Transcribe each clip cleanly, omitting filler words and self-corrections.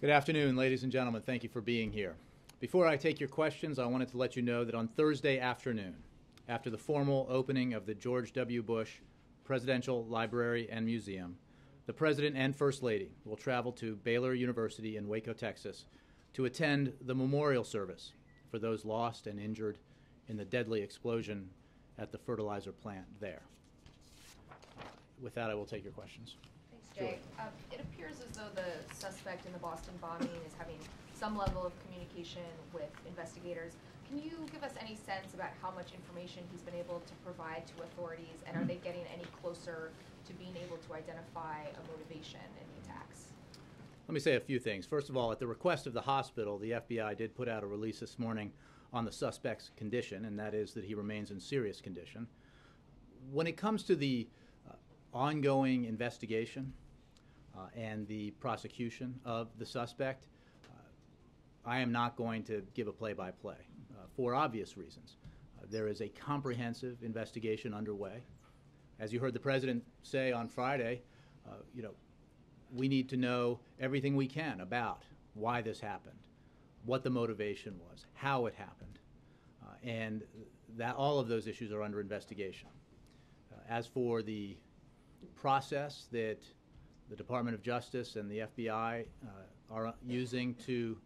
Good afternoon, ladies and gentlemen. Thank you for being here. Before I take your questions, I wanted to let you know that on Thursday afternoon, after the formal opening of the George W. Bush Presidential Library and Museum, the President and First Lady will travel to Baylor University in Waco, Texas, to attend the memorial service for those lost and injured in the deadly explosion at the fertilizer plant there. With that, I will take your questions. Thanks, Jay. It appears as though the suspect in the Boston bombing is having some level of communication with investigators. Can you give us any sense about how much information he's been able to provide to authorities, and are they getting any closer to being able to identify a motivation in the attacks? Let me say a few things. First of all, at the request of the hospital, the FBI did put out a release this morning on the suspect's condition, and that is that he remains in serious condition. When it comes to the ongoing investigation and the prosecution of the suspect, I am not going to give a play-by-play for obvious reasons. There is a comprehensive investigation underway. As you heard the President say on Friday, we need to know everything we can about why this happened, what the motivation was, how it happened, and that all of those issues are under investigation. As for the process that the Department of Justice and the FBI are using to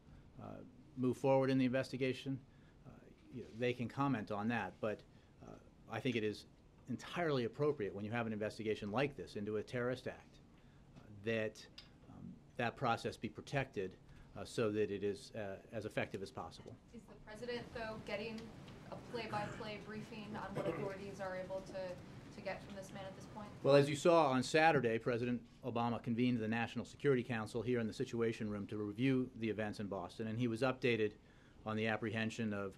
move forward in the investigation, they can comment on that, but I think it is entirely appropriate when you have an investigation like this into a terrorist act that process be protected so that it is as effective as possible. Is the President, though, getting a play-by-play briefing on what authorities are able to get from this man at this point? Well, as you saw on Saturday, President Obama convened the National Security Council here in the Situation Room to review the events in Boston, and he was updated on the apprehension of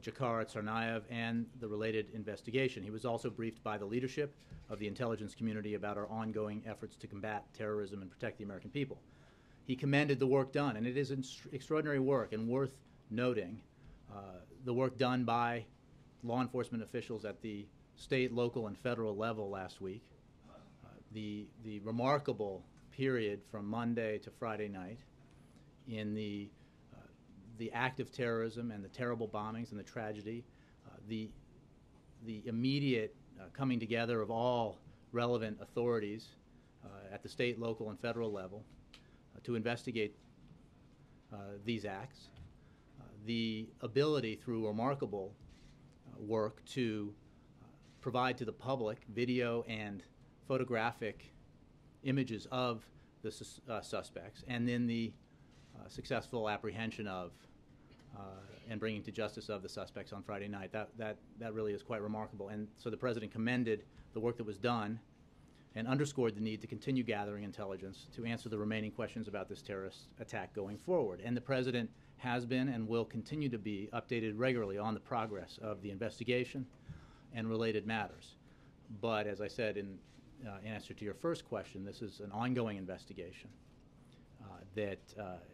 Jakar Tsarnaev and the related investigation. He was also briefed by the leadership of the intelligence community about our ongoing efforts to combat terrorism and protect the American people. He commended the work done, and it is extraordinary work and worth noting the work done by law enforcement officials at the state, local, and federal level last week. The remarkable period from Monday to Friday night in the act of terrorism and the terrible bombings and the tragedy, the immediate coming together of all relevant authorities at the state, local, and federal level to investigate these acts, the ability through remarkable work to provide to the public video and photographic images of the suspects, and then the successful apprehension of and bringing to justice of the suspects on Friday night. That really is quite remarkable. And so the President commended the work that was done and underscored the need to continue gathering intelligence to answer the remaining questions about this terrorist attack going forward. And the President has been and will continue to be updated regularly on the progress of the investigation and related matters. But as I said in answer to your first question, this is an ongoing investigation that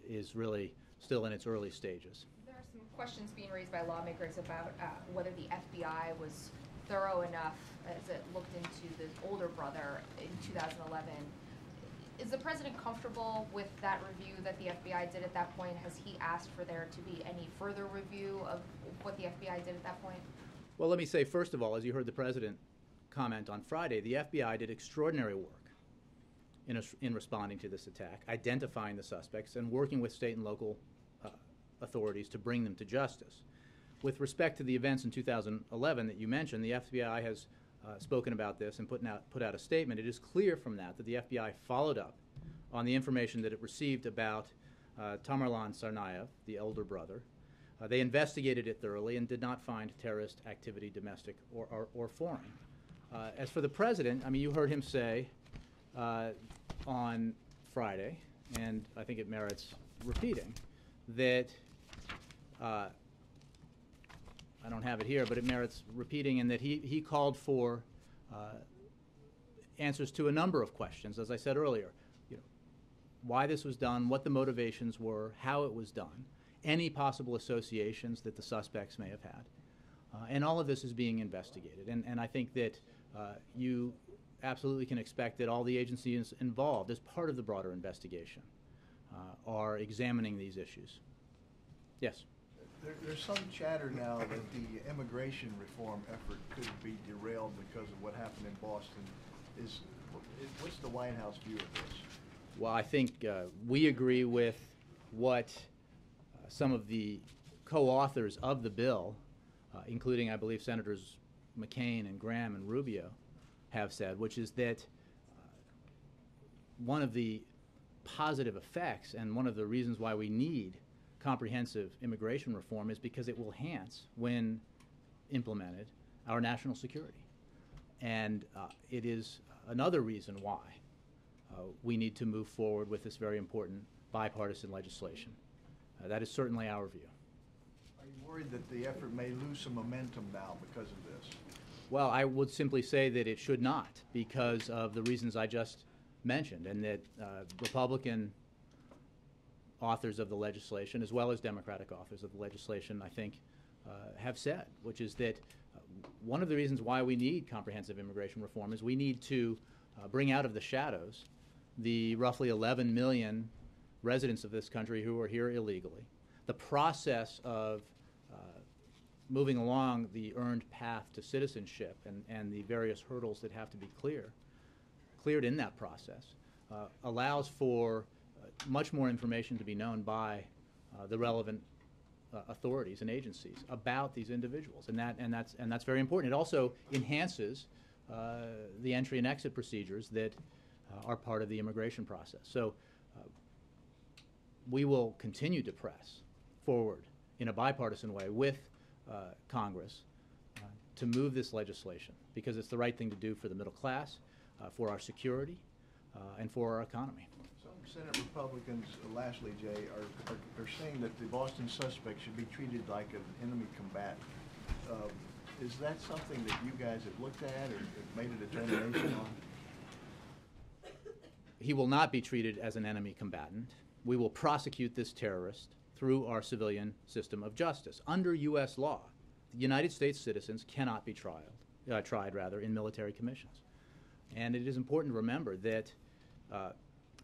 is really still in its early stages. There are some questions being raised by lawmakers about whether the FBI was thorough enough as it looked into the older brother in 2011. Is the President comfortable with that review that the FBI did at that point? Has he asked for there to be any further review of what the FBI did at that point? Well, let me say, first of all, as you heard the President comment on Friday, the FBI did extraordinary work in responding to this attack, identifying the suspects, and working with state and local authorities to bring them to justice. With respect to the events in 2011 that you mentioned, the FBI has spoken about this and put out a statement. It is clear from that the FBI followed up on the information that it received about Tamerlan Tsarnaev, the elder brother. They investigated it thoroughly and did not find terrorist activity, domestic or foreign. As for the President, I mean, you heard him say on Friday, and I think it merits repeating, that I don't have it here, but it merits repeating, in that he called for answers to a number of questions, as I said earlier. Why this was done, what the motivations were, how it was done, any possible associations that the suspects may have had. And all of this is being investigated. And I think that you absolutely can expect that all the agencies involved, as part of the broader investigation, are examining these issues. Yes? There's some chatter now that the immigration reform effort could be derailed because of what happened in Boston. What's the White House view of this? Well, I think we agree with what some of the co-authors of the bill, including, I believe, Senators McCain and Graham and Rubio, have said, which is that one of the positive effects and one of the reasons why we need comprehensive immigration reform is because it will enhance, when implemented, our national security. And it is another reason why we need to move forward with this very important bipartisan legislation. That is certainly our view. Are you worried that the effort may lose some momentum now because of this? Well, I would simply say that it should not, because of the reasons I just mentioned, and that Republican authors of the legislation, as well as Democratic authors of the legislation, I think, have said, which is that one of the reasons why we need comprehensive immigration reform is we need to bring out of the shadows the roughly 11 million residents of this country who are here illegally. The process of moving along the earned path to citizenship and the various hurdles that have to be cleared in that process allows for much more information to be known by the relevant authorities and agencies about these individuals, and that's very important. It also enhances the entry and exit procedures that are part of the immigration process. So we will continue to press forward in a bipartisan way with Congress to move this legislation, because it's the right thing to do for the middle class, for our security, and for our economy. Some Senate Republicans, lastly, Jay, are saying that the Boston suspect should be treated like an enemy combatant. Is that something that you guys have looked at or made a determination on? He will not be treated as an enemy combatant. We will prosecute this terrorist through our civilian system of justice. Under U.S. law, United States citizens cannot be tried in military commissions. And it is important to remember that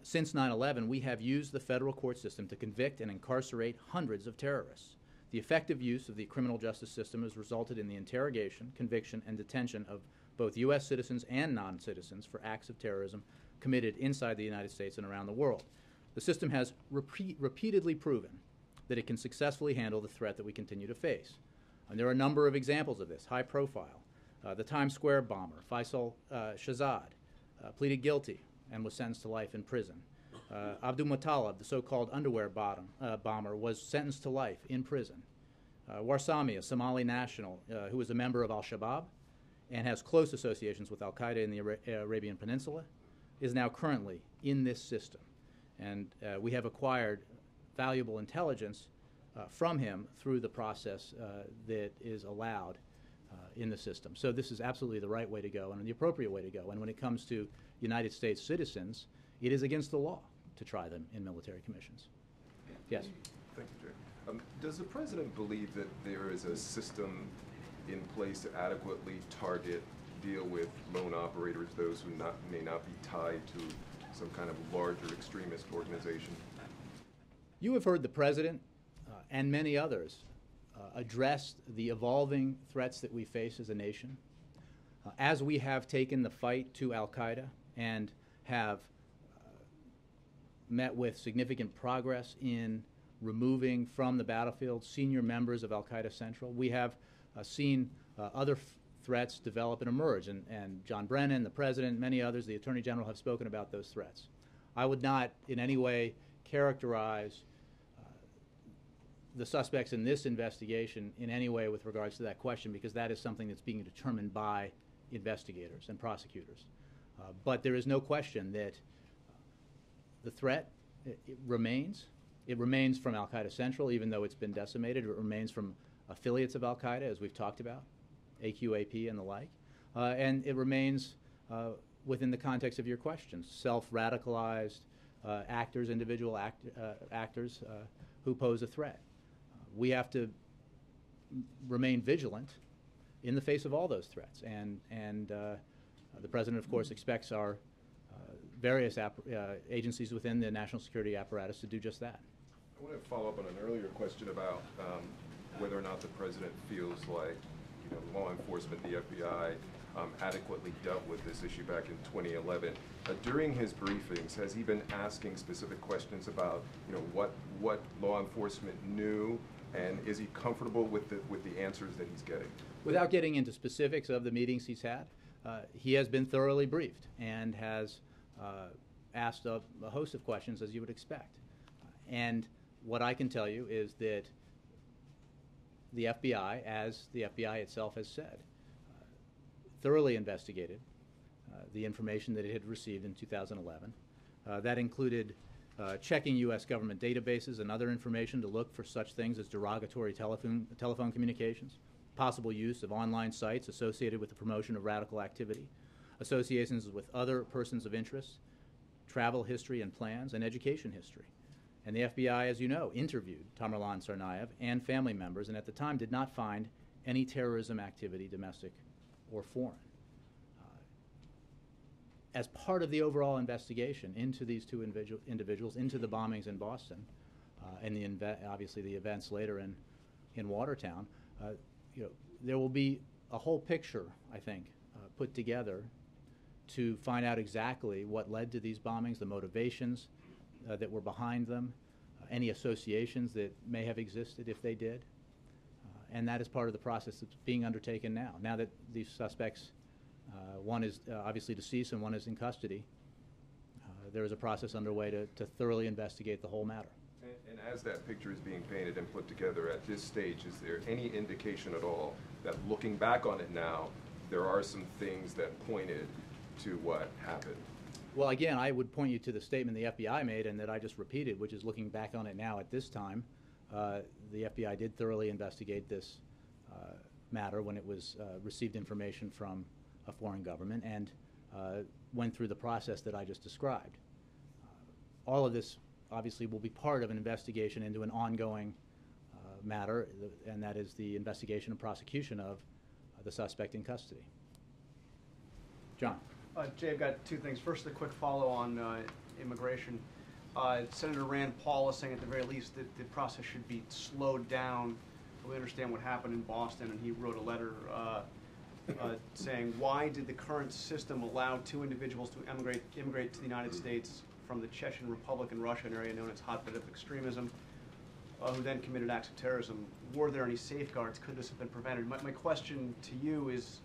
since 9/11, we have used the federal court system to convict and incarcerate hundreds of terrorists. The effective use of the criminal justice system has resulted in the interrogation, conviction, and detention of both U.S. citizens and non-citizens for acts of terrorism committed inside the United States and around the world. The system has repeatedly proven that it can successfully handle the threat that we continue to face. And there are a number of examples of this, high profile. The Times Square bomber, Faisal Shahzad, pleaded guilty and was sentenced to life in prison. Abdul Muttalib, the so-called underwear bomber, was sentenced to life in prison. Warsami, a Somali national who was a member of al-Shabaab and has close associations with al-Qaeda in the Arabian Peninsula, is now currently in this system. And we have acquired valuable intelligence from him through the process that is allowed in the system. So this is absolutely the right way to go and the appropriate way to go. And when it comes to United States citizens, it is against the law to try them in military commissions. Yes? Thank you, Jay. Does the President believe that there is a system in place to adequately target, deal with lone operators, those who may not be tied to some kind of larger extremist organization? You have heard the President and many others address the evolving threats that we face as a nation. As we have taken the fight to al-Qaeda and have met with significant progress in removing from the battlefield senior members of al-Qaeda Central, we have seen other threats develop and emerge. And John Brennan, the President, many others, the Attorney General, have spoken about those threats. I would not in any way characterize the suspects in this investigation in any way with regards to that question, because that is something that's being determined by investigators and prosecutors. But there is no question that the threat it remains. It remains from al-Qaeda Central, even though it's been decimated. It remains from affiliates of al-Qaeda, as we've talked about, AQAP and the like. And it remains within the context of your questions, self-radicalized actors, individual actors who pose a threat. We have to remain vigilant in the face of all those threats. And the President, of course, expects various agencies within the national security apparatus to do just that. I want to follow up on an earlier question about whether or not the president feels like, law enforcement, the FBI, adequately dealt with this issue back in 2011. During his briefings, has he been asking specific questions about, what law enforcement knew, and is he comfortable with the answers that he's getting? Without getting into specifics of the meetings he's had, he has been thoroughly briefed and has asked a host of questions, as you would expect. And what I can tell you is that the FBI, as the FBI itself has said, thoroughly investigated the information that it had received in 2011. That included checking U.S. government databases and other information to look for such things as derogatory telephone communications, possible use of online sites associated with the promotion of radical activity, associations with other persons of interest, travel history and plans, and education history. And the FBI, as you know, interviewed Tamerlan Tsarnaev and family members, and at the time did not find any terrorism activity, domestic or foreign. As part of the overall investigation into these two individuals, into the bombings in Boston, and obviously the events later in Watertown, there will be a whole picture, I think, put together to find out exactly what led to these bombings, the motivations that were behind them, any associations that may have existed if they did. And that is part of the process that's being undertaken now. Now that these suspects, one is obviously deceased and one is in custody, there is a process underway to thoroughly investigate the whole matter. And as that picture is being painted and put together at this stage, is there any indication at all that looking back on it now, there are some things that pointed to what happened? Well, again, I would point you to the statement the FBI made and that I just repeated, which is looking back on it now at this time, the FBI did thoroughly investigate this matter when it was received information from a foreign government and went through the process that I just described. All of this obviously will be part of an investigation into an ongoing matter, and that is the investigation and prosecution of the suspect in custody. John. Jay, I've got two things. First, a quick follow on immigration. Senator Rand Paul is saying at the very least that the process should be slowed down. We understand what happened in Boston, and he wrote a letter saying, why did the current system allow two individuals to immigrate to the United States from the Chechen Republic in Russia, an area known as hotbed of extremism, who then committed acts of terrorism? Were there any safeguards? Could this have been prevented? My question to you is,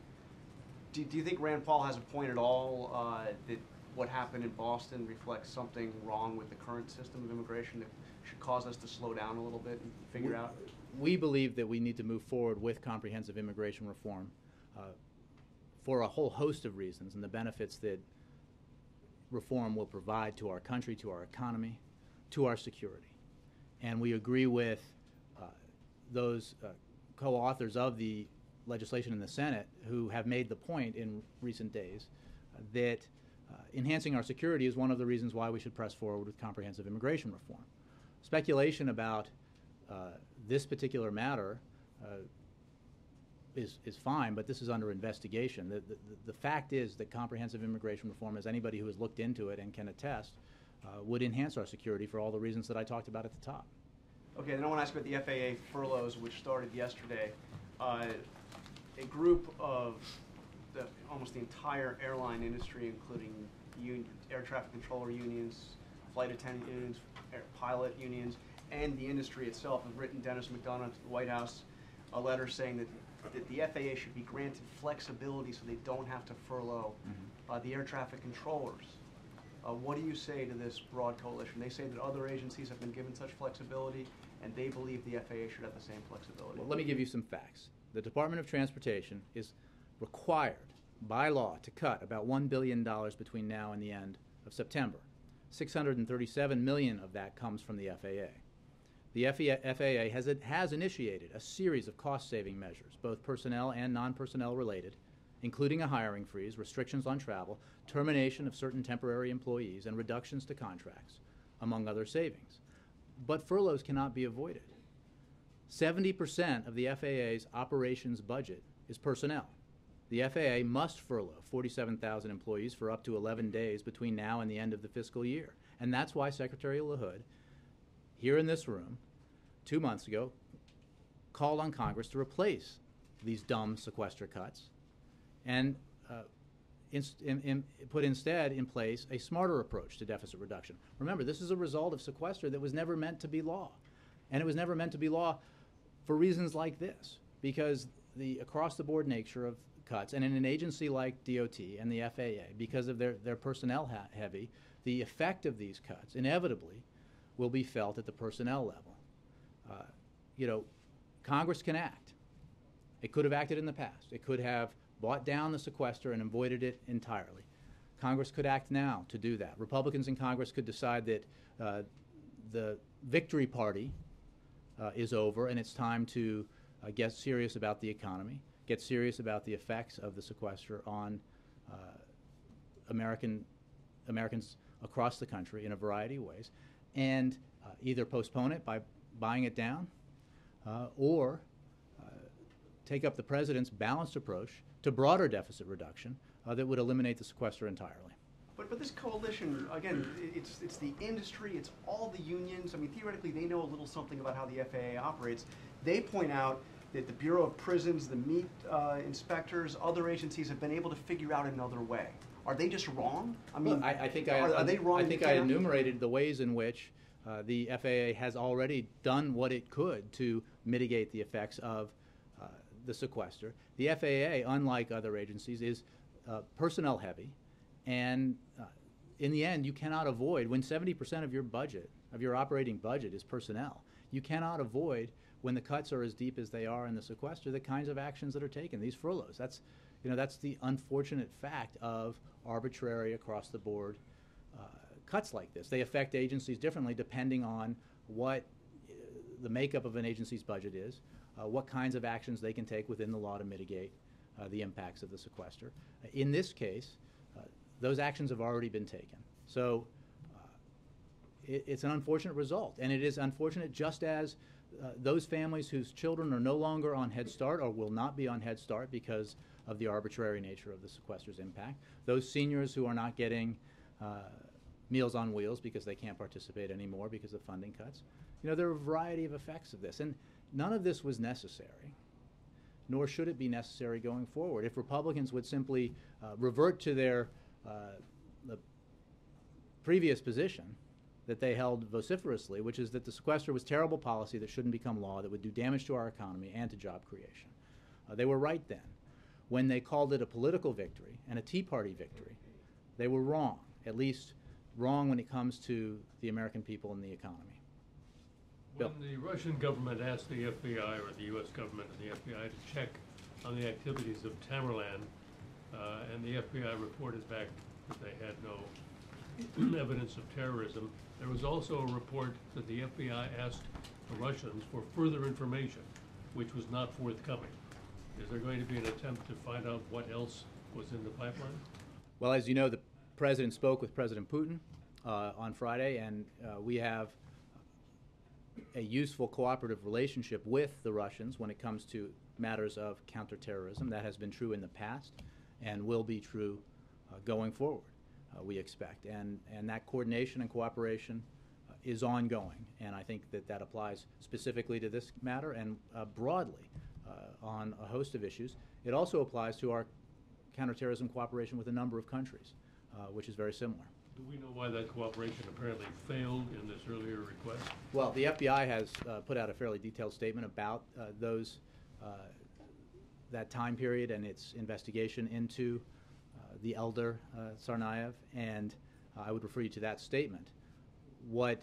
do you think Rand Paul has a point at all that what happened in Boston reflects something wrong with the current system of immigration that should cause us to slow down a little bit and figure out? We believe that we need to move forward with comprehensive immigration reform for a whole host of reasons and the benefits that reform will provide to our country, to our economy, to our security. And we agree with those co-authors of the legislation in the Senate who have made the point in recent days that enhancing our security is one of the reasons why we should press forward with comprehensive immigration reform. Speculation about this particular matter is fine, but this is under investigation. The fact is that comprehensive immigration reform, as anybody who has looked into it and can attest, would enhance our security for all the reasons that I talked about at the top. Okay, then I want to ask about the FAA furloughs, which started yesterday. A group of almost the entire airline industry, including air traffic controller unions, flight attendant unions, pilot unions, and the industry itself, have written Dennis McDonough to the White House a letter saying that the FAA should be granted flexibility so they don't have to furlough the air traffic controllers. What do you say to this broad coalition? They say that other agencies have been given such flexibility, and they believe the FAA should have the same flexibility. Well, let me give you some facts. The Department of Transportation is required by law to cut about $1 billion between now and the end of September. $637 million of that comes from the FAA. The FAA has initiated a series of cost-saving measures, both personnel and non-personnel related, including a hiring freeze, restrictions on travel, termination of certain temporary employees, and reductions to contracts, among other savings. But furloughs cannot be avoided. 70% of the FAA's operations budget is personnel. the FAA must furlough 47,000 employees for up to 11 days between now and the end of the fiscal year. And that's why Secretary LaHood, here in this room, 2 months ago, called on Congress to replace these dumb sequester cuts and put instead in place a smarter approach to deficit reduction. Remember, this is a result of sequester that was never meant to be law. And it was never meant to be law for reasons like this, because the across-the-board nature of cuts, and in an agency like DOT and the FAA, because of their personnel heavy, the effect of these cuts inevitably will be felt at the personnel level. Congress can act. It could have acted in the past. It could have bought down the sequester and avoided it entirely. Congress could act now to do that. Republicans in Congress could decide that the victory party is over and it's time to get serious about the economy, get serious about the effects of the sequester on Americans across the country in a variety of ways, and either postpone it by buying it down or take up the president's balanced approach to broader deficit reduction that would eliminate the sequester entirely. But this coalition, again, it's the industry, it's all the unions. I mean, theoretically, they know a little something about how the FAA operates. They point out that the Bureau of Prisons, the meat inspectors, other agencies have been able to figure out another way. Are they just wrong? I mean, well, I think are they wrong? I think I enumerated the ways in which the FAA has already done what it could to mitigate the effects of the sequester. The FAA, unlike other agencies, is personnel heavy, and in the end, you cannot avoid, when 70% of your budget, of your operating budget, is personnel, you cannot avoid, when the cuts are as deep as they are in the sequester, the kinds of actions that are taken, these furloughs. That's the unfortunate fact of arbitrary across-the-board cuts like this. They affect agencies differently depending on what the makeup of an agency's budget is, what kinds of actions they can take within the law to mitigate the impacts of the sequester. In this case, those actions have already been taken. So it's an unfortunate result, and it is unfortunate just as those families whose children are no longer on Head Start or will not be on Head Start because of the arbitrary nature of the sequester's impact, those seniors who are not getting Meals on Wheels because they can't participate anymore because of funding cuts. There are a variety of effects of this, and none of this was necessary, nor should it be necessary going forward. If Republicans would simply revert to their the previous position that they held vociferously, which is that the sequester was terrible policy that shouldn't become law, that would do damage to our economy and to job creation. They were right then. When they called it a political victory and a Tea Party victory, they were wrong, at least wrong when it comes to the American people and the economy. When the Russian government asked the FBI, or the U.S. government and the FBI, to check on the activities of Tamerlan, and the FBI reported back that they had no evidence of terrorism, there was also a report that the FBI asked the Russians for further information, which was not forthcoming. Is there going to be an attempt to find out what else was in the pipeline? Well, as you know, the President spoke with President Putin on Friday, and we have a useful cooperative relationship with the Russians when it comes to matters of counterterrorism. That has been true in the past and will be true going forward, we expect. And that coordination and cooperation is ongoing, and I think that applies specifically to this matter and broadly on a host of issues. It also applies to our counterterrorism cooperation with a number of countries, which is very similar. Do we know why that cooperation apparently failed in this earlier request? Well, the FBI has put out a fairly detailed statement about that time period and its investigation into the elder Tsarnaev, and I would refer you to that statement. What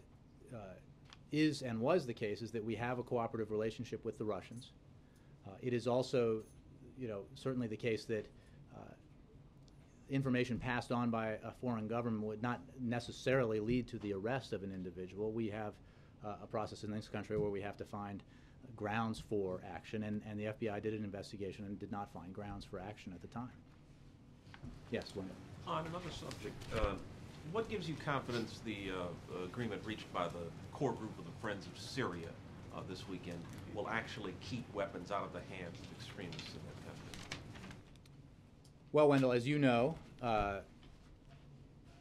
is and was the case is that we have a cooperative relationship with the Russians. It is also, certainly the case that information passed on by a foreign government would not necessarily lead to the arrest of an individual. We have a process in this country where we have to find grounds for action, and the FBI did an investigation and did not find grounds for action at the time. Yes, Linda. On another subject, what gives you confidence the agreement reached by the core group of the Friends of Syria this weekend will actually keep weapons out of the hands of extremists in that country? Well, Wendell, as you know,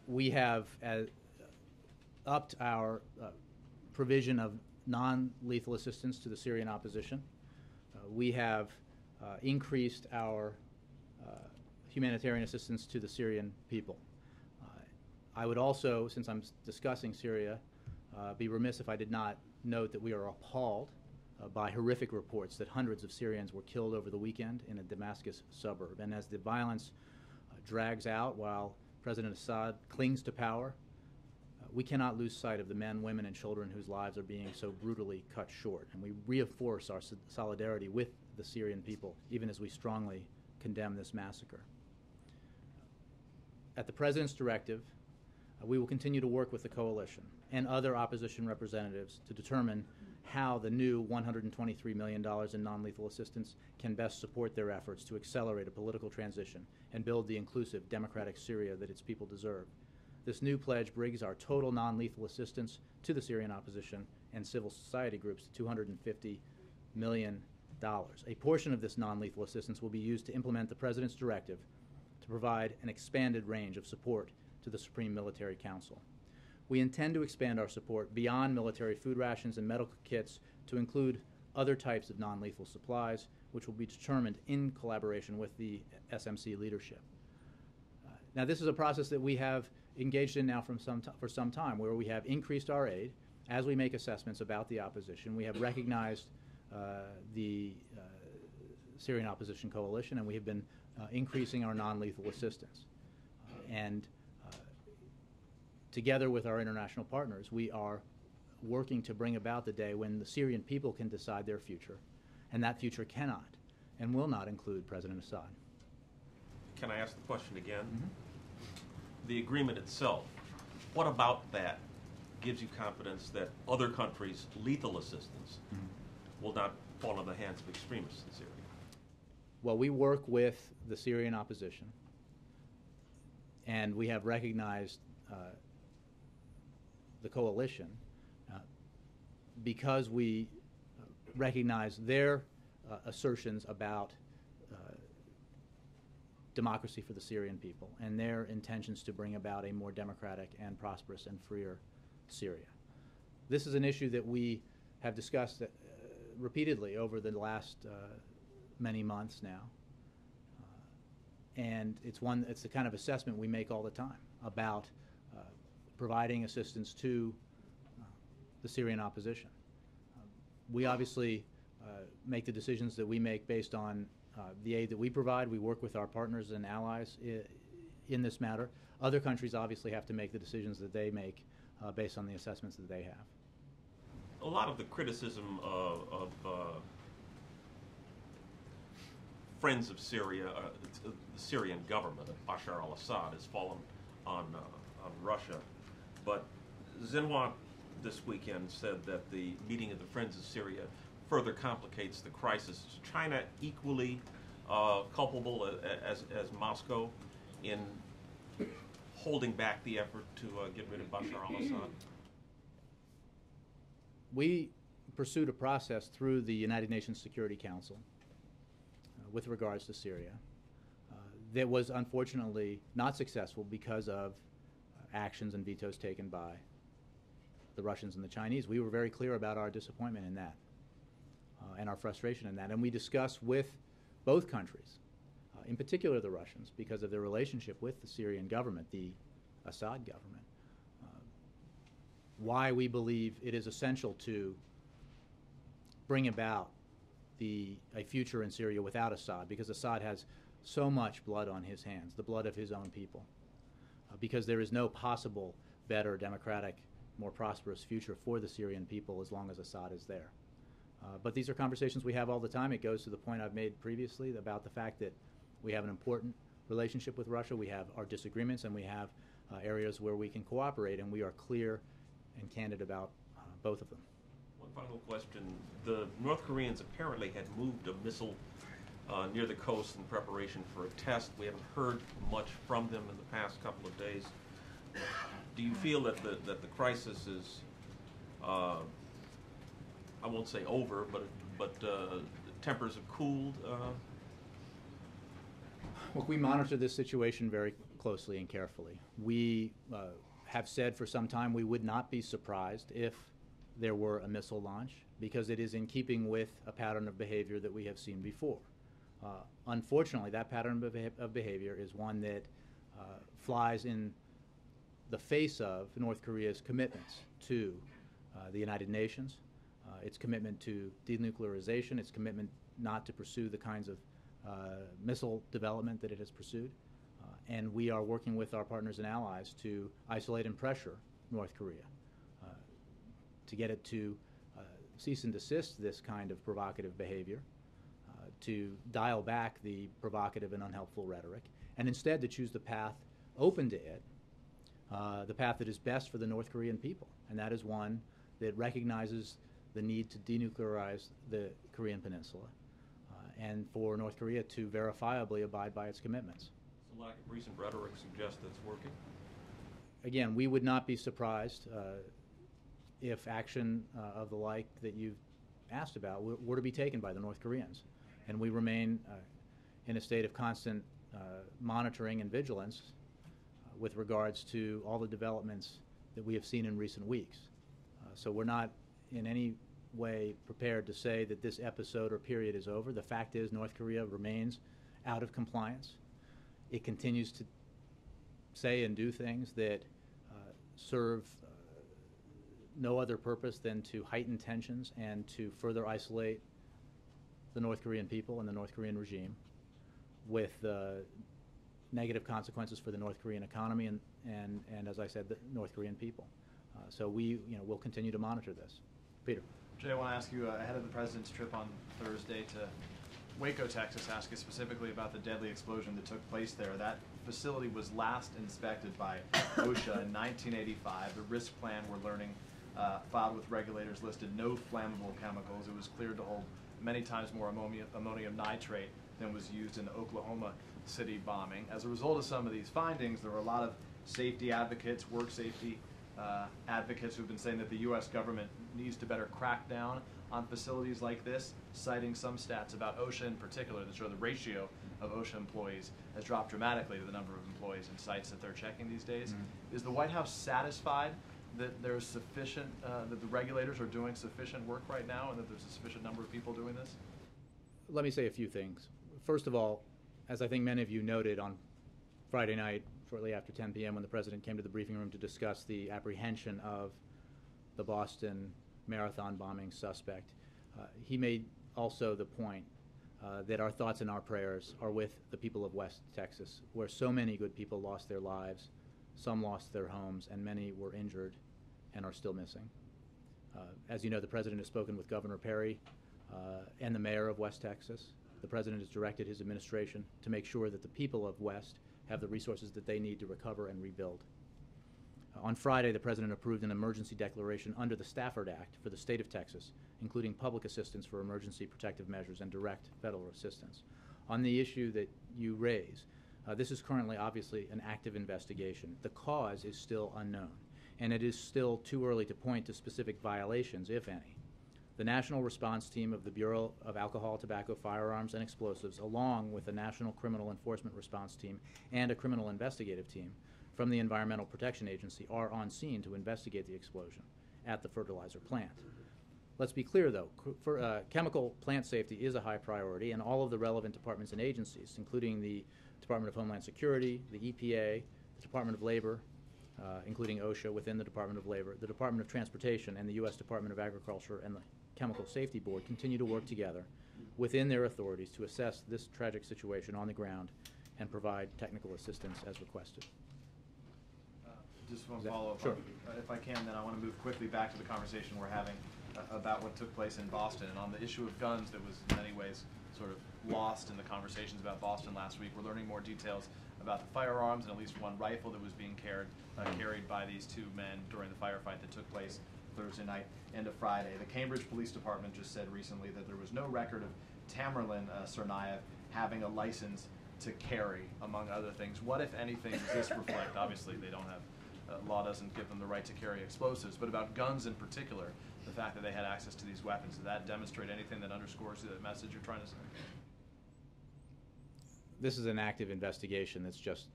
we have upped our provision of non-lethal assistance to the Syrian opposition. We have increased our humanitarian assistance to the Syrian people. I would also, since I'm discussing Syria, be remiss if I did not note that we are appalled by horrific reports that hundreds of Syrians were killed over the weekend in a Damascus suburb. And as the violence drags out while President Assad clings to power, we cannot lose sight of the men, women, and children whose lives are being so brutally cut short. And we reinforce our solidarity with the Syrian people, even as we strongly condemn this massacre. At the President's directive, we will continue to work with the coalition and other opposition representatives to determine how the new $123 million in non-lethal assistance can best support their efforts to accelerate a political transition and build the inclusive, democratic Syria that its people deserve. This new pledge brings our total non-lethal assistance to the Syrian opposition and civil society groups to $250 million. A portion of this non-lethal assistance will be used to implement the President's directive to provide an expanded range of support to the Supreme Military Council. We intend to expand our support beyond military food rations and medical kits to include other types of non-lethal supplies, which will be determined in collaboration with the SMC leadership. Now, this is a process that we have engaged in now for some time, where we have increased our aid as we make assessments about the opposition. We have recognized the Syrian Opposition Coalition, and we have been increasing our non-lethal assistance. Together with our international partners, we are working to bring about the day when the Syrian people can decide their future, and that future cannot and will not include President Assad. Can I ask the question again? Mm-hmm. The agreement itself, what about that gives you confidence that other countries' lethal assistance will not fall in the hands of extremists in Syria? Well, we work with the Syrian opposition, and we have recognized the coalition because we recognize their assertions about democracy for the Syrian people and their intentions to bring about a more democratic and prosperous and freer Syria. This is an issue that we have discussed repeatedly over the last many months now, and it's the kind of assessment we make all the time about providing assistance to the Syrian opposition. We obviously make the decisions that we make based on the aid that we provide. We work with our partners and allies in this matter. Other countries obviously have to make the decisions that they make based on the assessments that they have. A lot of the criticism of friends of Syria, the Syrian government of Bashar al-Assad, has fallen on Russia. But Xinhua this weekend said that the meeting of the Friends of Syria further complicates the crisis. Is China equally culpable as Moscow in holding back the effort to get rid of Bashar al-Assad? We pursued a process through the United Nations Security Council with regards to Syria that was unfortunately not successful because of actions and vetoes taken by the Russians and the Chinese. We were very clear about our disappointment in that and our frustration in that. And we discussed with both countries, in particular the Russians, because of their relationship with the Syrian government, the Assad government, why we believe it is essential to bring about a future in Syria without Assad, because Assad has so much blood on his hands, the blood of his own people. Because there is no possible better, democratic, more prosperous future for the Syrian people as long as Assad is there. But these are conversations we have all the time. It goes to the point I've made previously about the fact that we have an important relationship with Russia. We have our disagreements, and we have areas where we can cooperate, and we are clear and candid about both of them. One final question. The North Koreans apparently had moved a missile near the coast in preparation for a test. We haven't heard much from them in the past couple of days. Do you feel that the crisis is, I won't say over, but tempers have cooled? Look, we monitor this situation very closely and carefully. We have said for some time we would not be surprised if there were a missile launch, because it is in keeping with a pattern of behavior that we have seen before. Unfortunately, that pattern of behavior is one that flies in the face of North Korea's commitments to the United Nations, its commitment to denuclearization, its commitment not to pursue the kinds of missile development that it has pursued. And we are working with our partners and allies to isolate and pressure North Korea to get it to cease and desist this kind of provocative behavior, to dial back the provocative and unhelpful rhetoric, and instead to choose the path open to it, the path that is best for the North Korean people. And that is one that recognizes the need to denuclearize the Korean Peninsula and for North Korea to verifiably abide by its commitments. The lack of recent rhetoric suggests that it's working. Again, we would not be surprised if action of the like that you've asked about were to be taken by the North Koreans. And we remain in a state of constant monitoring and vigilance with regards to all the developments that we have seen in recent weeks. So we're not in any way prepared to say that this episode or period is over. The fact is North Korea remains out of compliance. It continues to say and do things that serve no other purpose than to heighten tensions and to further isolate the North Korean people and the North Korean regime, with negative consequences for the North Korean economy and as I said, the North Korean people. So we will continue to monitor this. Peter. Jay, I want to ask you, ahead of the President's trip on Thursday to Waco, Texas, ask you specifically about the deadly explosion that took place there. That facility was last inspected by OSHA in 1985. The risk plan, we're learning, filed with regulators, listed no flammable chemicals. It was cleared to hold many times more ammonium nitrate than was used in the Oklahoma City bombing. As a result of some of these findings, there were a lot of safety advocates, work safety advocates who've been saying that the U.S. government needs to better crack down on facilities like this, citing some stats about OSHA in particular that show the ratio of OSHA employees has dropped dramatically to the number of employees and sites that they're checking these days. Mm-hmm. Is the White House satisfied that there's sufficient, that the regulators are doing sufficient work right now and that there's a sufficient number of people doing this? Let me say a few things. First of all, as I think many of you noted on Friday night, shortly after 10 p.m. when the President came to the briefing room to discuss the apprehension of the Boston Marathon bombing suspect, he made also the point that our thoughts and our prayers are with the people of West Texas, where so many good people lost their lives, some lost their homes, and many were injured and are still missing. As you know, the President has spoken with Governor Perry and the mayor of West Texas. The President has directed his administration to make sure that the people of West have the resources that they need to recover and rebuild. On Friday, the President approved an emergency declaration under the Stafford Act for the state of Texas, including public assistance for emergency protective measures and direct federal assistance. On the issue that you raise, this is currently obviously an active investigation. The cause is still unknown, and it is still too early to point to specific violations, if any. The National Response Team of the Bureau of Alcohol, Tobacco, Firearms, and Explosives, along with the National Criminal Enforcement Response Team and a criminal investigative team from the Environmental Protection Agency, are on scene to investigate the explosion at the fertilizer plant. Let's be clear, though, chemical plant safety is a high priority, and all of the relevant departments and agencies, including the Department of Homeland Security, the EPA, the Department of Labor, including OSHA within the Department of Labor, the Department of Transportation, and the U.S. Department of Agriculture, and the Chemical Safety Board continue to work together within their authorities to assess this tragic situation on the ground and provide technical assistance as requested. Just one follow-up. Sure. If I can, then I want to move quickly back to the conversation we're having about what took place in Boston. And on the issue of guns that was in many ways sort of lost in the conversations about Boston last week, we're learning more details about the firearms and at least one rifle that was being carried by these two men during the firefight that took place Thursday night into Friday. The Cambridge Police Department just said recently that there was no record of Tamerlan Tsarnaev having a license to carry, among other things. What, if anything, does this reflect? Obviously, they don't have, law doesn't give them the right to carry explosives, but about guns in particular, the fact that they had access to these weapons, does that demonstrate anything that underscores the message you're trying to send? this is an active investigation that's just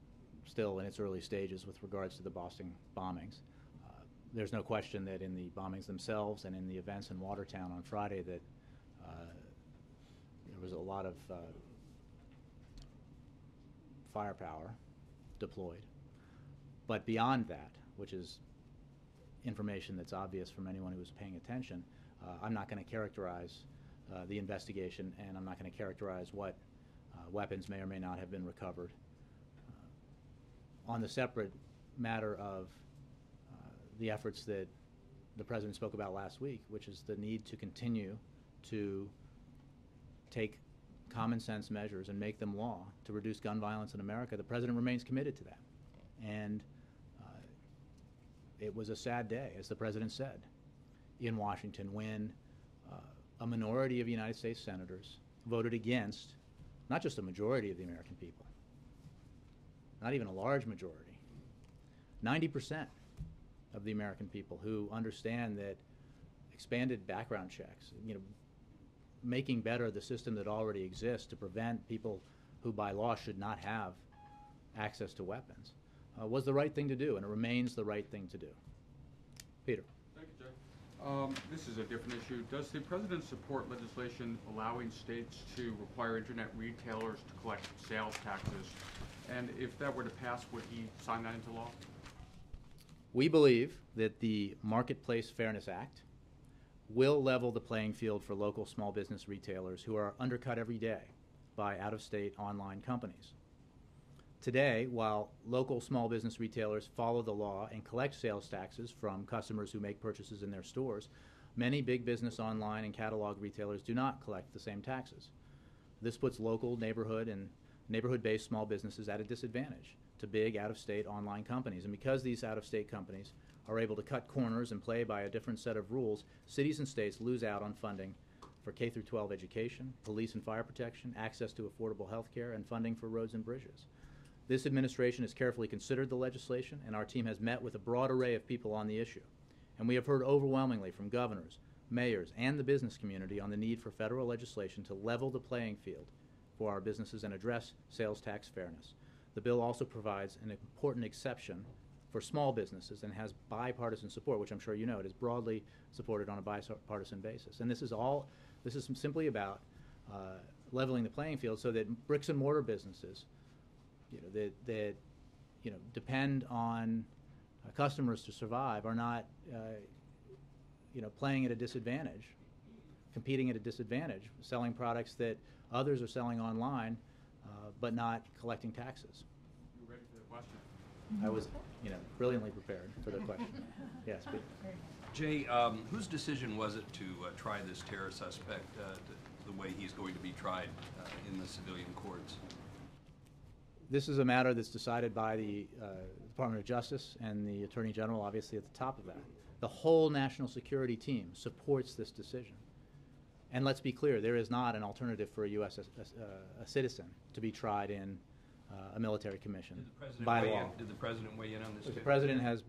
still in its early stages with regards to the Boston bombings. There's no question that in the bombings themselves and in the events in Watertown on Friday that there was a lot of firepower deployed. But beyond that, which is information that's obvious from anyone who was paying attention, I'm not going to characterize the investigation, and I'm not going to characterize what weapons may or may not have been recovered. On the separate matter of the efforts that the President spoke about last week, which is the need to continue to take common sense measures and make them law to reduce gun violence in America, the President remains committed to that. And it was a sad day, as the President said, in Washington when a minority of United States senators voted against not just a majority of the American people, not even a large majority, 90% of the American people who understand that expanded background checks, making better the system that already exists to prevent people who by law should not have access to weapons, was the right thing to do, and it remains the right thing to do. Peter. Thank you, Jay. This is a different issue. Does the President support legislation allowing states to require internet retailers to collect sales taxes? And if that were to pass, would he sign that into law? We believe that the Marketplace Fairness Act will level the playing field for local small business retailers who are undercut every day by out-of-state online companies. Today, while local small business retailers follow the law and collect sales taxes from customers who make purchases in their stores, many big business online and catalog retailers do not collect the same taxes. This puts local, neighborhood-based small businesses at a disadvantage to big out-of-state online companies. And because these out-of-state companies are able to cut corners and play by a different set of rules, cities and states lose out on funding for K-12 education, police and fire protection, access to affordable health care, and funding for roads and bridges. This administration has carefully considered the legislation, and our team has met with a broad array of people on the issue. And we have heard overwhelmingly from governors, mayors, and the business community on the need for federal legislation to level the playing field for our businesses and address sales tax fairness. The bill also provides an important exception for small businesses and has bipartisan support, which I'm sure you know. It is broadly supported on a bipartisan basis. And this is simply about leveling the playing field so that bricks and mortar businesses that depend on customers to survive are not playing at a disadvantage, competing at a disadvantage, selling products that others are selling online, but not collecting taxes. You ready for the question? I was, brilliantly prepared for the question. Yes, Peter. Jay, whose decision was it to try this terror suspect the way he's going to be tried in the civilian courts? This is a matter that's decided by the Department of Justice and the Attorney General, obviously, at the top of that. The whole national security team supports this decision. And let's be clear, there is not an alternative for a U.S. Citizen to be tried in a military commission by law. Did the President weigh in on this? The President has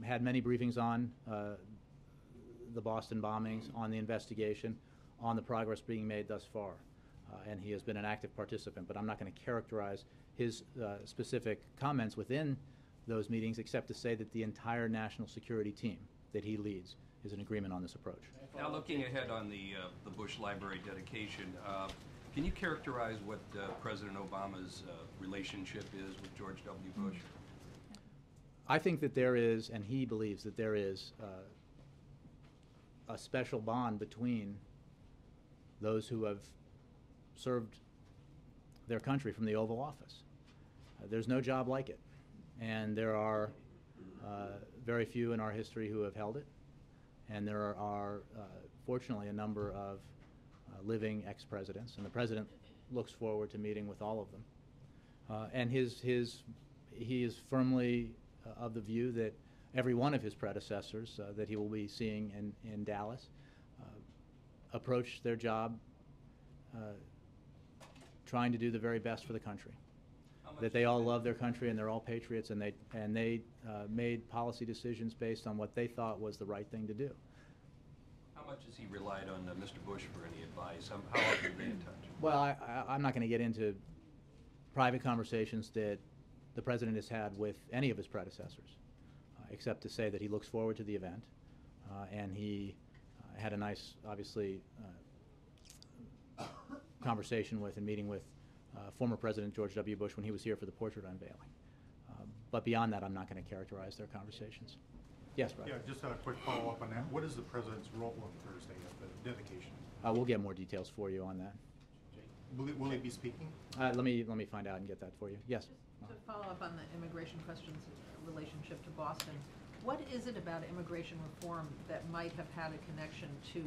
had many briefings on the Boston bombings, on the investigation, on the progress being made thus far. And he has been an active participant, but I'm not going to characterize his specific comments within those meetings except to say that the entire national security team that he leads is in agreement on this approach. Now, looking ahead on the Bush Library dedication, can you characterize what President Obama's relationship is with George W. Bush? I think that there is, and he believes that there is, a special bond between those who have served their country from the Oval Office. There's no job like it, and there are very few in our history who have held it, and there are fortunately a number of living ex-presidents, and the President looks forward to meeting with all of them. And he is firmly of the view that every one of his predecessors that he will be seeing in Dallas approach their job trying to do the very best for the country. That they all love their country and they're all patriots, and they made policy decisions based on what they thought was the right thing to do. How much has he relied on Mr. Bush for any advice? How often have you been in touch? Well, I'm not going to get into private conversations that the President has had with any of his predecessors, except to say that he looks forward to the event, and he had a nice, obviously, conversation with and meeting with former President George W. Bush when he was here for the portrait unveiling. But beyond that, I'm not going to characterize their conversations. Yes, Brad? Yeah, just a quick follow-up on that. What is the President's role on Thursday at the dedication? We'll get more details for you on that. Will he be speaking? Let me find out and get that for you. Yes? Just to follow up on the immigration questions relationship to Boston, what is it about immigration reform that might have had a connection to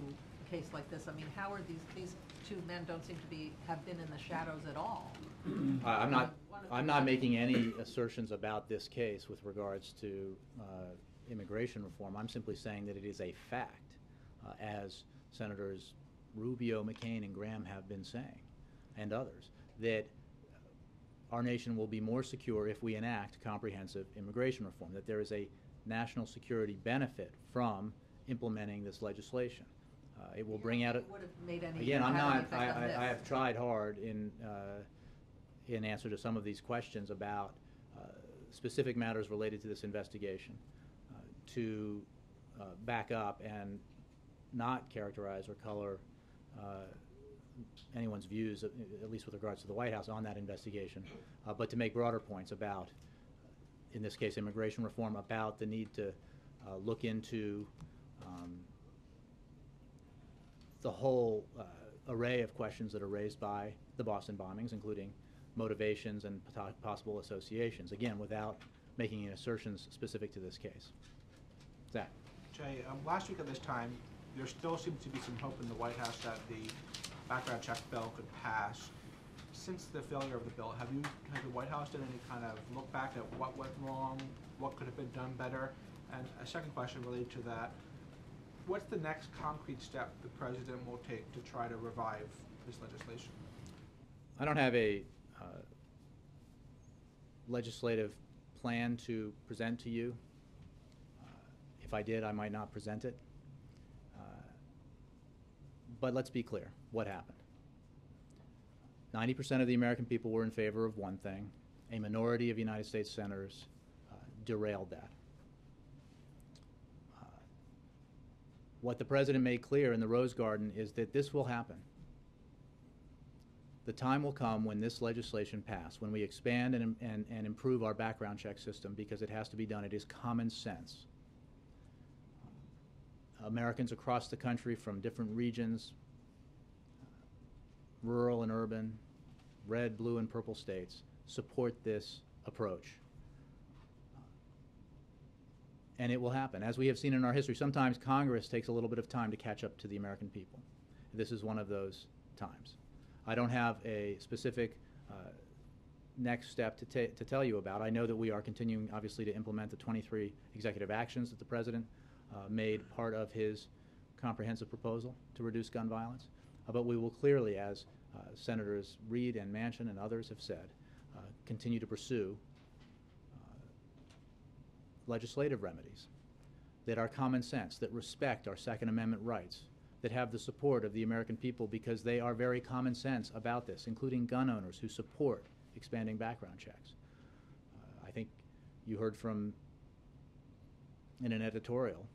a case like this? I mean, how are these two men don't seem to have been in the shadows at all? I'm not making any assertions about this case with regards to immigration reform. I'm simply saying that it is a fact, as Senators Rubio, McCain, and Graham have been saying, and others, that our nation will be more secure if we enact comprehensive immigration reform, that there is a national security benefit from implementing this legislation. It will bring out would have made any again, I'm have any not, effect on this. I have tried hard in answer to some of these questions about specific matters related to this investigation to back up and not characterize or color anyone's views, at least with regards to the White House, on that investigation, but to make broader points about, in this case, immigration reform, about the need to look into the whole array of questions that are raised by the Boston bombings, including motivations and possible associations, again, without making any assertions specific to this case. Zach? Jay, last week at this time, there still seems to be some hope in the White House that the background check bill could pass. Since the failure of the bill, has the White House done any kind of look back at what went wrong, what could have been done better? And a second question related to that, what's the next concrete step the President will take to try to revive this legislation? I don't have a legislative plan to present to you. If I did, I might not present it. But let's be clear, what happened? 90% of the American people were in favor of one thing. A minority of United States senators derailed that. What the President made clear in the Rose Garden is that this will happen. The time will come when this legislation passes, when we expand and improve our background check system, because it has to be done. It is common sense. Americans across the country from different regions, rural and urban, red, blue, and purple states, support this approach. And it will happen. As we have seen in our history, sometimes Congress takes a little bit of time to catch up to the American people. This is one of those times. I don't have a specific next step to tell you about. I know that we are continuing, obviously, to implement the 23 executive actions that the President made part of his comprehensive proposal to reduce gun violence. But we will clearly, as Senators Reid and Manchin and others have said, continue to pursue legislative remedies that are common sense, that respect our Second Amendment rights, that have the support of the American people, because they are very common sense about this, including gun owners who support expanding background checks. I think you heard from, in an editorial,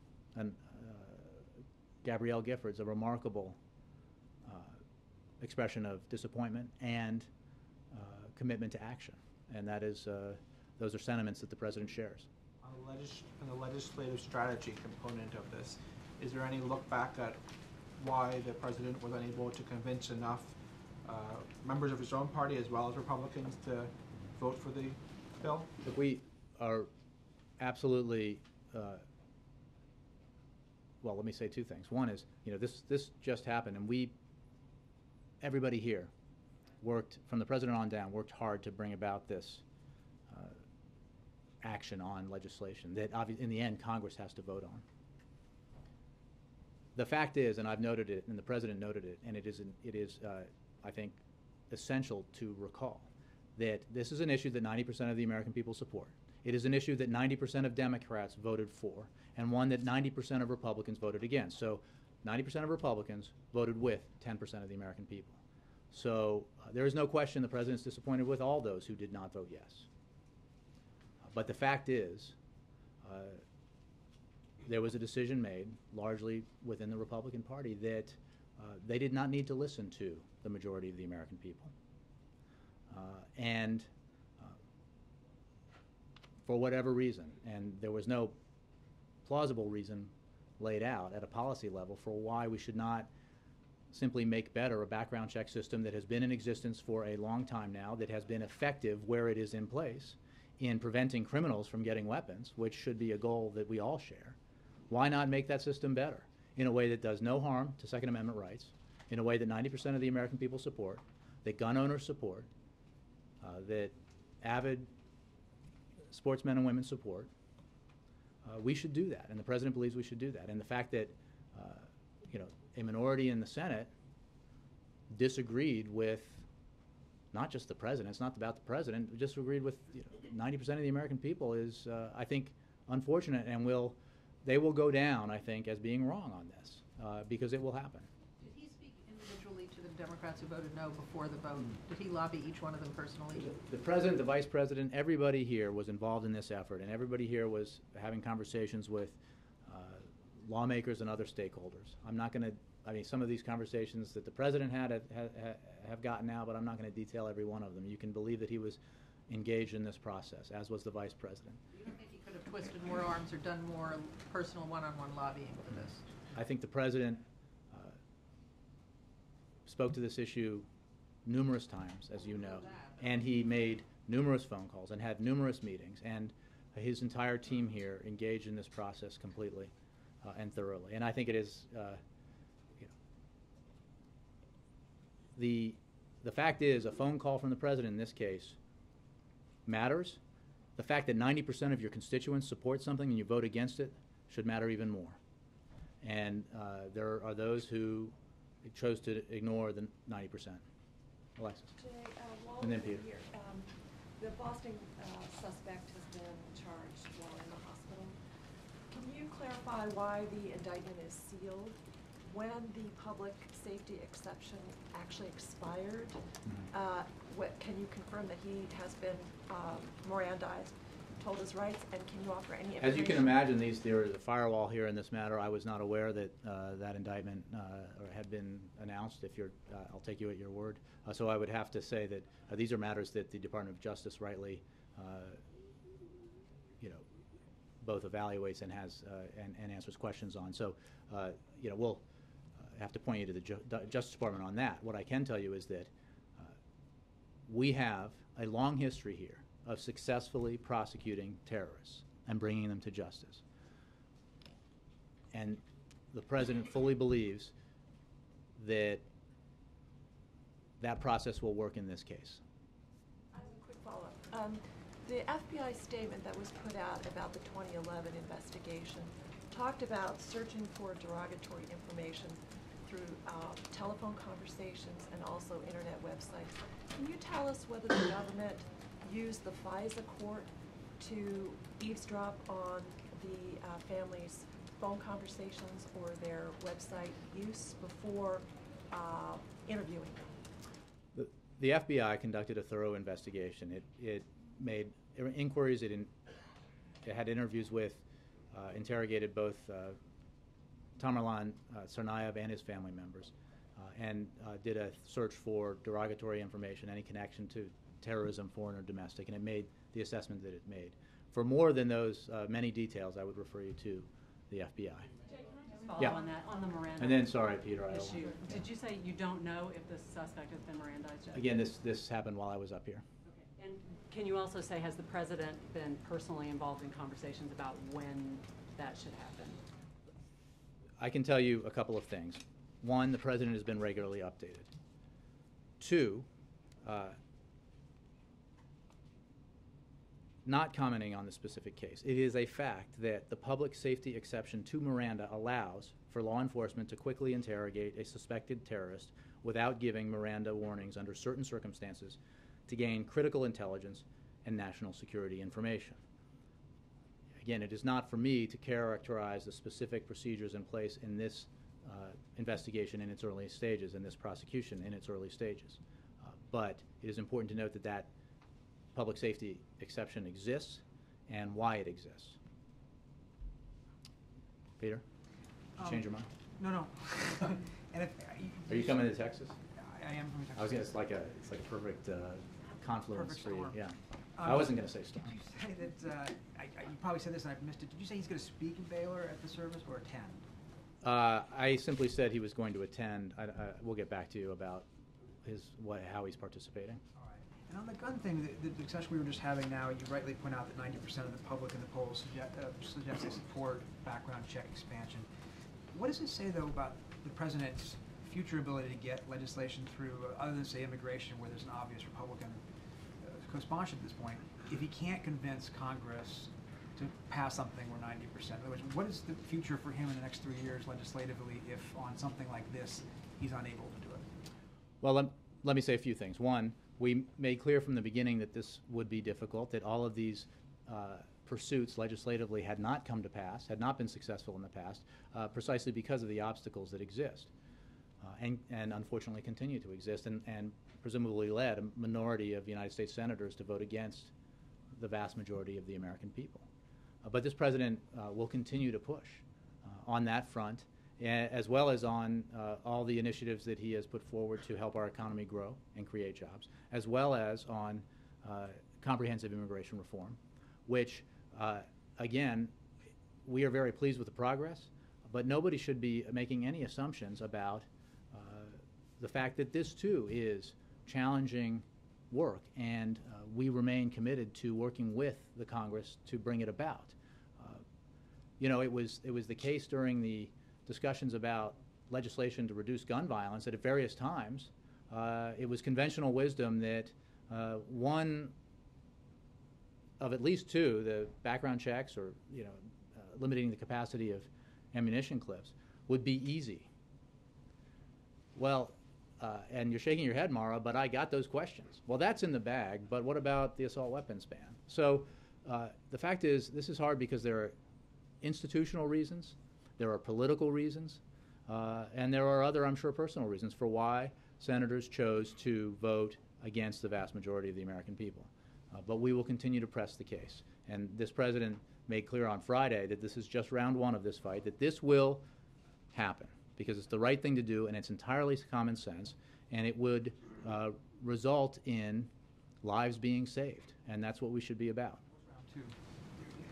Gabrielle Giffords, a remarkable expression of disappointment and commitment to action. And that is, those are sentiments that the President shares. On the legislative strategy component of this, is there any look back at why the President was unable to convince enough members of his own party as well as Republicans to vote for the bill? Look, we are absolutely, well, let me say two things. One is, this just happened, and everybody here worked, from the President on down, worked hard to bring about this action on legislation that, in the end, Congress has to vote on. The fact is, and I've noted it, and the President noted it, and it is, I think, essential to recall that this is an issue that 90% of the American people support. It is an issue that 90% of Democrats voted for, and one that 90% of Republicans voted against. So 90% of Republicans voted with 10% of the American people. So there is no question the President's disappointed with all those who did not vote yes. But the fact is, there was a decision made, largely within the Republican Party, that they did not need to listen to the majority of the American people. And for whatever reason, and there was no plausible reason laid out at a policy level for why we should not simply make better a background check system that has been in existence for a long time now, that has been effective where it is in place in preventing criminals from getting weapons, which should be a goal that we all share. Why not make that system better in a way that does no harm to Second Amendment rights, in a way that 90% of the American people support, that gun owners support, that avid sportsmen and women support? We should do that, and the President believes we should do that. And the fact that a minority in the Senate disagreed with not just the President, it's not about the President, disagreed with 90% of the American people is, I think, unfortunate, and they will go down, I think, as being wrong on this, because it will happen. Did he speak individually to the Democrats who voted no before the vote? Did he lobby each one of them personally? The President, the Vice President, everybody here was involved in this effort, and everybody here was having conversations with lawmakers and other stakeholders. I'm not going to, some of these conversations that the President have gotten out, but I'm not going to detail every one of them. You can believe that he was engaged in this process, as was the Vice President. You don't think he could have twisted more arms or done more personal one-on-one lobbying for this? I think the President spoke to this issue numerous times, as you know, and he made numerous phone calls and had numerous meetings, and his entire team here engaged in this process completely and thoroughly. And I think it is, the fact is, a phone call from the President in this case matters. The fact that 90% of your constituents support something and you vote against it should matter even more. And there are those who chose to ignore the 90%. Alexis. Jay, while And then we're Peter. here, the Boston suspect has been charged while in the hospital. Can you clarify why the indictment is sealed? When the public safety exception actually expired, can you confirm that he has been Mirandized, told his rights, and can you offer any information? As you can imagine, there is a firewall here in this matter. I was not aware that that indictment had been announced. I'll take you at your word. So I would have to say that these are matters that the Department of Justice rightly, both evaluates and has and answers questions on. So, we'll have to point you to the Justice Department on that. What I can tell you is that we have a long history here of successfully prosecuting terrorists and bringing them to justice. And the President fully believes that that process will work in this case. As a quick follow-up, the FBI statement that was put out about the 2011 investigation talked about searching for derogatory information through telephone conversations and also internet websites. Can you tell us whether the government used the FISA court to eavesdrop on the family's phone conversations or their website use before interviewing them? The FBI conducted a thorough investigation. It made inquiries. It had interviews with, interrogated both Tamerlan Tsarnaev and his family members, and did a search for derogatory information, any connection to terrorism, foreign or domestic, and it made the assessment that it made. For more than those many details, I would refer you to the FBI. Jay, can I just follow on that, on the Miranda And then, sorry, Peter, issue? Did you say you don't know if the suspect has been Mirandized yet? Again, this happened while I was up here. Okay. And can you also say, has the President been personally involved in conversations about when that should happen? I can tell you a couple of things. One, the President has been regularly updated. Two, not commenting on the specific case. It is a fact that the public safety exception to Miranda allows for law enforcement to quickly interrogate a suspected terrorist without giving Miranda warnings under certain circumstances to gain critical intelligence and national security information. Again, it is not for me to characterize the specific procedures in place in this investigation in its early stages and this prosecution in its early stages. But it is important to note that that public safety exception exists and why it exists. Peter, did you change your mind? No. And if, Are you coming to Texas? I am from Texas. I was gonna, it's like a perfect confluence Perfect for you. storm. Yeah. I wasn't going to say storm. Did you say that, you probably said this and I've missed it, did you say he's going to speak in Baylor at the service or attend? I simply said he was going to attend. We'll get back to you about how he's participating. All right. And on the gun thing, the discussion we were just having now, you rightly point out that 90% of the public in the polls suggest they support background check expansion. What does it say, though, about the president's future ability to get legislation through, other than, say, immigration, where there's an obvious Republican co-sponsorship at this point, if he can't convince Congress to pass something where 90%? In other words, what is the future for him in the next 3 years legislatively if on something like this he's unable to do it? Well, let me say a few things. One, we made clear from the beginning that this would be difficult, that all of these pursuits legislatively had not come to pass, had not been successful in the past, precisely because of the obstacles that exist. And unfortunately continue to exist, and presumably led a minority of United States senators to vote against the vast majority of the American people. But this president will continue to push on that front, as well as on all the initiatives that he has put forward to help our economy grow and create jobs, as well as on comprehensive immigration reform, which, again, we are very pleased with the progress, but nobody should be making any assumptions about the fact that this, too, is challenging work, and we remain committed to working with the Congress to bring it about. You know, it was the case during the discussions about legislation to reduce gun violence that at various times it was conventional wisdom that one of at least two, the background checks or limiting the capacity of ammunition clips, would be easy. Well, and you're shaking your head, Mara, but I got those questions. Well, that's in the bag, but what about the assault weapons ban? So the fact is, this is hard because there are institutional reasons, there are political reasons, and there are other, I'm sure, personal reasons for why senators chose to vote against the vast majority of the American people. But we will continue to press the case. And this president made clear on Friday that this is just round one of this fight, that this will happen, because it's the right thing to do, and it's entirely common sense, and it would result in lives being saved, and that's what we should be about.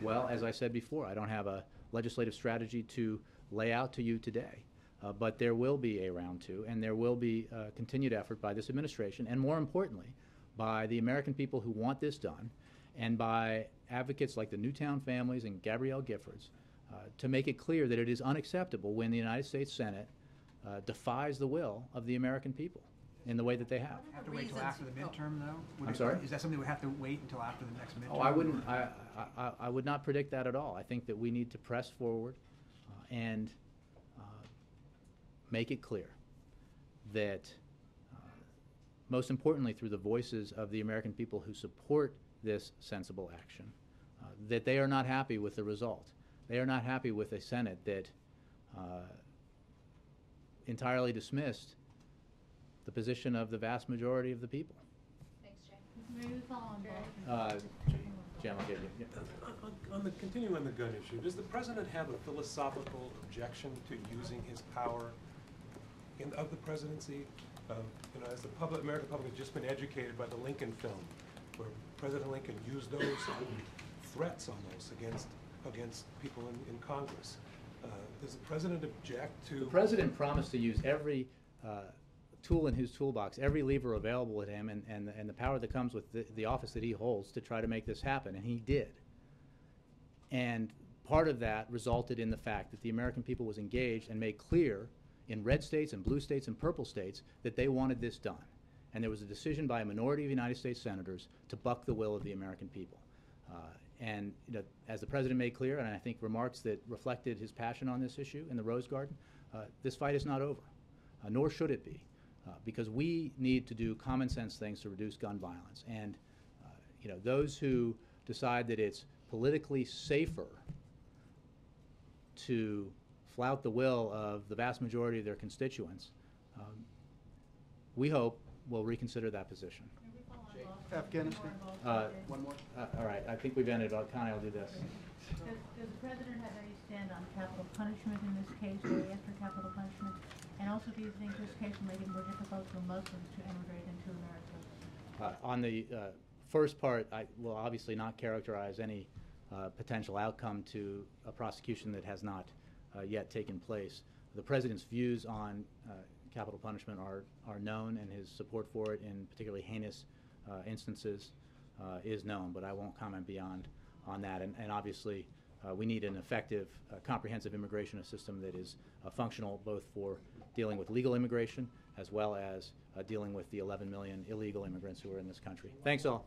Well, as I said before, I don't have a legislative strategy to lay out to you today, but there will be a round two, and there will be continued effort by this administration, and more importantly, by the American people who want this done, and by advocates like the Newtown families and Gabrielle Giffords, to make it clear that it is unacceptable when the United States Senate defies the will of the American people in the way that they have. Have to wait until after the midterm, though? I'm sorry? Is that something we have to wait until after the next midterm? Oh, I wouldn't. I would not predict that at all. I think that we need to press forward and make it clear that, most importantly, through the voices of the American people who support this sensible action, that they are not happy with the result. They are not happy with a Senate that entirely dismissed the position of the vast majority of the people. Thanks, Jay. Maybe we follow on both. Jim, I'll give you. Yeah. Continuing on the gun issue, does the president have a philosophical objection to using his power of the presidency? As the American public has just been educated by the Lincoln film, where President Lincoln used those threats almost against people in Congress. Does the president object to... The president promised to use every tool in his toolbox, every lever available to him, and the power that comes with the office that he holds to try to make this happen, and he did. And part of that resulted in the fact that the American people was engaged and made clear in red states and blue states and purple states that they wanted this done. And there was a decision by a minority of United States senators to buck the will of the American people. And as the president made clear, and I think remarks that reflected his passion on this issue in the Rose Garden, this fight is not over, nor should it be, because we need to do common sense things to reduce gun violence. And those who decide that it's politically safer to flout the will of the vast majority of their constituents, we hope will reconsider that position. Afghanistan. One more. All right, I think we've ended. Connie, I'll do this. Does the president have any stand on capital punishment in this case, or after capital punishment? And also, do you think this case will make it more difficult for Muslims to immigrate into America? On the first part, I will obviously not characterize any potential outcome to a prosecution that has not yet taken place. The president's views on capital punishment are known, and his support for it in particularly heinous instances is known, but I won't comment beyond on that. And obviously, we need an effective, comprehensive immigration system that is functional both for dealing with legal immigration as well as dealing with the 11 million illegal immigrants who are in this country. Thanks all.